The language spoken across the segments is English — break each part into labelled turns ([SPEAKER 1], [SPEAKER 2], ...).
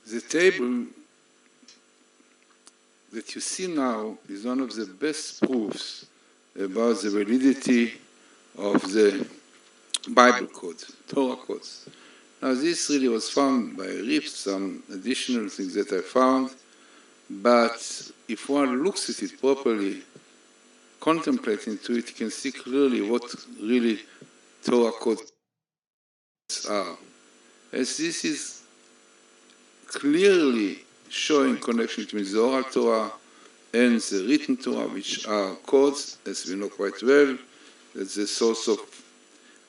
[SPEAKER 1] The table that you see now is one of the best proofs about the validity of the Bible codes, Torah codes. Now this really was found by Rift, some additional things that I found, but if one looks at it properly, contemplating into it, you can see clearly what really Torah codes are. As this is clearly showing connection between the oral Torah and the written Torah, which are codes, as we know quite well, that the source of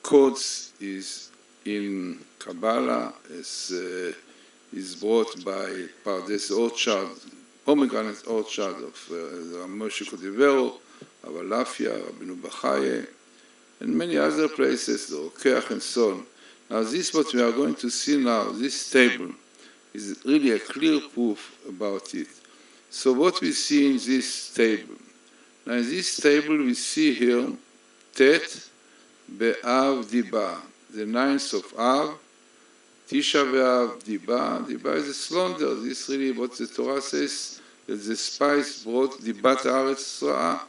[SPEAKER 1] codes is in Kabbalah, as is brought by Pardes Orchard, pomegranate orchard of Moshe Cordivero, Avalafia, Rabbeinu Bachaye, and many other places, the Rokeach and so on. Now this, what we are going to see now, this table, is really a clear proof about it. So what we see in this table? Now in this table we see here, Tet Be'av Diba, the 9th of Av, Tisha B'Av Diba. Diba is a slaughter. This is really what the Torah says, that the spies brought Dibat Haaretz Ra'ah.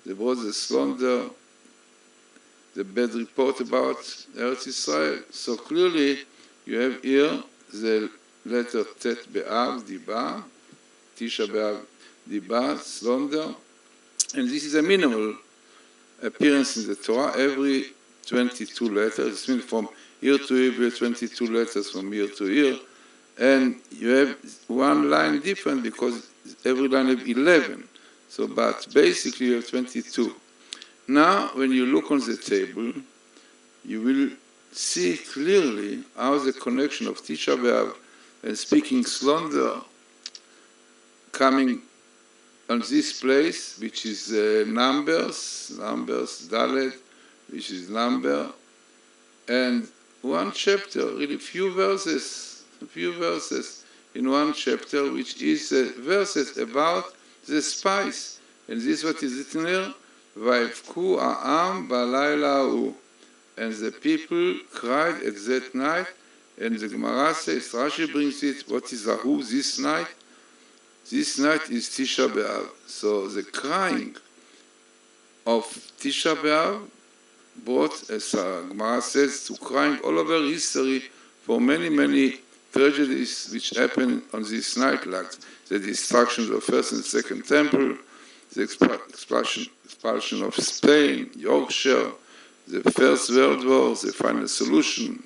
[SPEAKER 1] They brought the slaughter, the bad report about Eretz Israel. So clearly you have here the letter Tet Be'av Diba, Tisha B'Av Diba, slaughter. And this is a minimal appearance in the Torah, every 22 letters. It means from year to year, we have 22 letters from year to year. And you have one line different because every line has 11. So, but basically you have 22. Now, when you look on the table, you will see clearly how the connection of Tisha B'Av and speaking slaughter coming on this place, which is numbers, Dalet, which is number, and one chapter, really few verses in one chapter, which is verses about the spies. And this is what is written here, Vayivku ha'am b'alayla hu. And the people cried at that night, and the Gemara says, Rashi brings it, what is Ahu this night? This night is Tisha B'Av. So the crying of Tisha B'Av brought, as Gemara says, to crying all over history for many, many tragedies which happened on this night, like the destruction of the first and second temple, the expulsion of Spain, Yorkshire, the First World War, the final solution,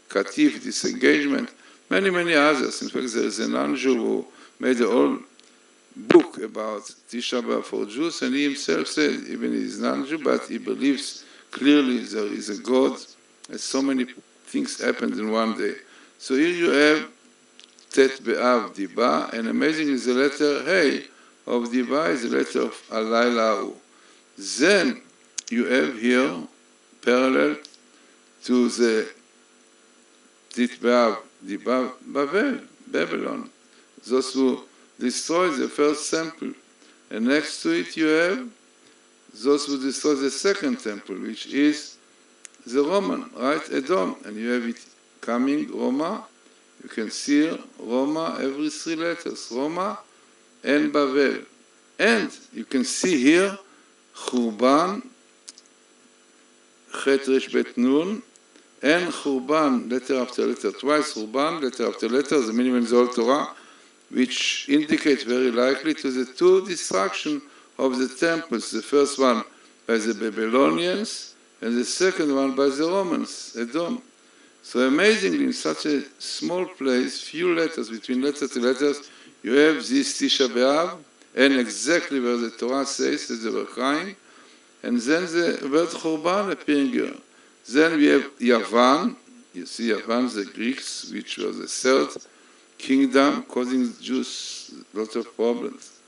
[SPEAKER 1] Katif, disengagement, many, many others. In fact, there is an non-Jew who made a whole book about Tisha B'Av for Jews, and he himself said, even he is non-Jew, but he believes clearly there is a God, and so many things happened in one day. So here you have Tet Be'av Diba, and amazing is the letter Hey of Diba is the letter of Alayla Hu. Then you have here, parallel to the Tet Be'av Diba, Babylon, those who destroyed the first temple. And next to it you have those who destroyed the second temple, which is the Roman, right? Edom. And you have it coming, Roma. You can see here, Roma, every 3 letters, Roma and Bavel. And you can see here, Churban, Chet Resh Bet Nun, and Churban, letter after letter, twice Churban, letter after letter, the minimum is all Torah, which indicates very likely to the 2 destruction of the temples. The first one by the Babylonians, and the second one by the Romans, Edom. So amazingly, in such a small place, few letters, between letter to letters, you have this Tisha B'Av, and exactly where the Torah says that they were crying, and then the word Churban appearing here. Then we have Yavan, you see Yavan, the Greeks, which was the 3rd kingdom, causing Jews a lot of problems,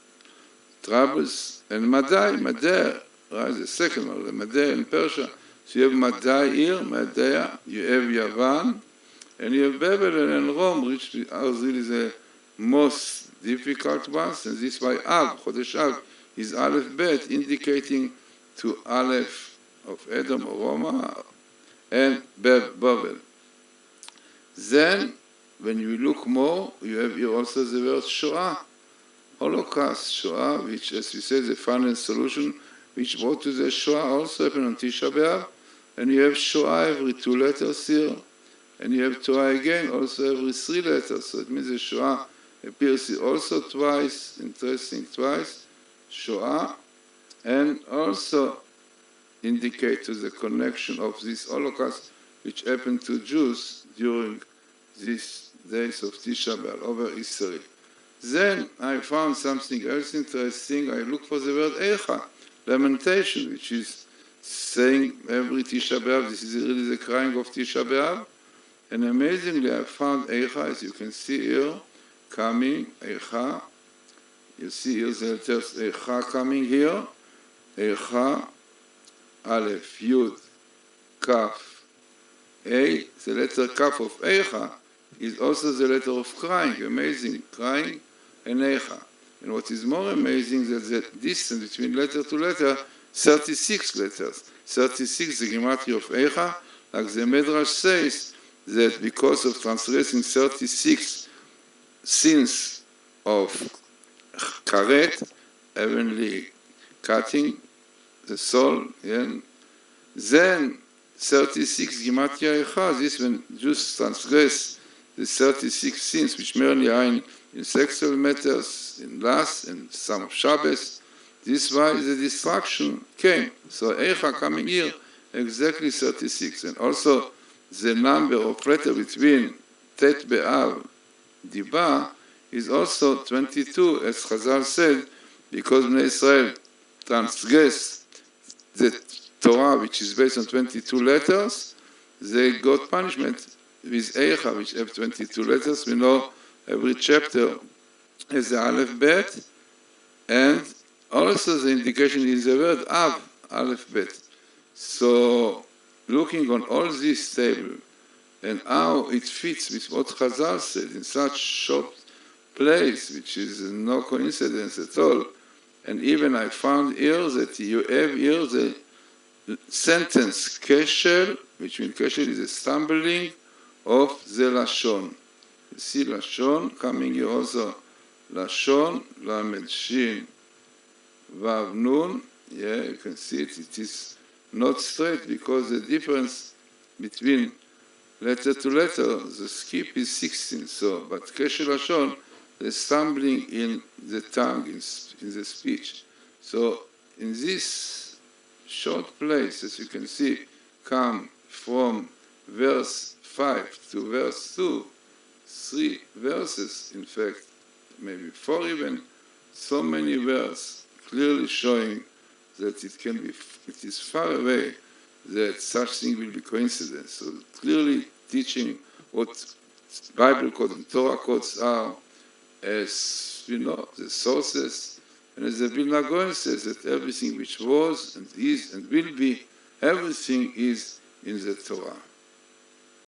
[SPEAKER 1] troubles, and Madai, right, the second one, the Madai in Persia. So you have Madai here, Madai, you have Yavan, and you have Babylon and Rome, which are really the most difficult ones, and this is why Av, Chodesh Av, is Aleph Bet, indicating to Aleph of Edom or Roma, and Babel. Then when you look more, you have here also the word Shoah, Holocaust, Shoah, which, as we said, the final solution, which brought to the Shoah also happened on Tisha B'Av, and you have Shoah every 2 letters here, and you have Torah again also every 3 letters, so it means the Shoah appears here also twice, interesting, twice, Shoah, and also indicate to the connection of this Holocaust which happened to Jews during these days of Tisha B'Av over history. Then I found something else interesting. I looked for the word Eicha, lamentation, which is saying every Tisha B'Av, this is really the crying of Tisha B'Av. And amazingly, I found Eicha, as you can see here, coming, Eicha. You see here the letters Eicha coming here. Eicha, Aleph, Yud, Kaf, A. The letter Kaf of Eicha is also the letter of crying, amazing, crying, and Eicha. And what is more amazing is that the distance between letter to letter, 36 letters. 36, the gematria of Eicha, like the Medrash says, that because of transgressing 36 sins of karet, heavenly cutting the soul, and then 36 gematria Eicha, this when Jews transgress the 36 sins, which merely are in sexual matters, in lust, and some of Shabbos. This is why the destruction came. So Eicha coming here, exactly 36. And also the number of letters between Tet Be'av, Diba, is also 22, as Chazal said, because Bnei Israel transgressed the Torah, which is based on 22 letters, they got punishment with Eicha, which have 22 letters. We know every chapter has the Aleph Bet, and also the indication is the word Av, Aleph Bet. So, looking on all this table and how it fits with what Chazal said in such short place, which is no coincidence at all, and even I found here that you have here the sentence Keshel, which means Keshel is a stumbling of the Lashon. You see Lashon coming here also, Lashon, Lamed Shin, Vav Nun, yeah, you can see it, it is not straight because the difference between letter to letter, the skip is 16, so, but Keshel Lashon, the stumbling in the tongue, in the speech. So, in this short place, as you can see, come from verse 5 to verse 2, 3 verses, in fact, maybe 4 even, so many verses, clearly showing that it is far away that such thing will be coincidence. So clearly teaching what Bible codes and Torah codes are, as we know, the sources, and as the Vilna Gaon says that everything which was and is and will be, everything is in the Torah.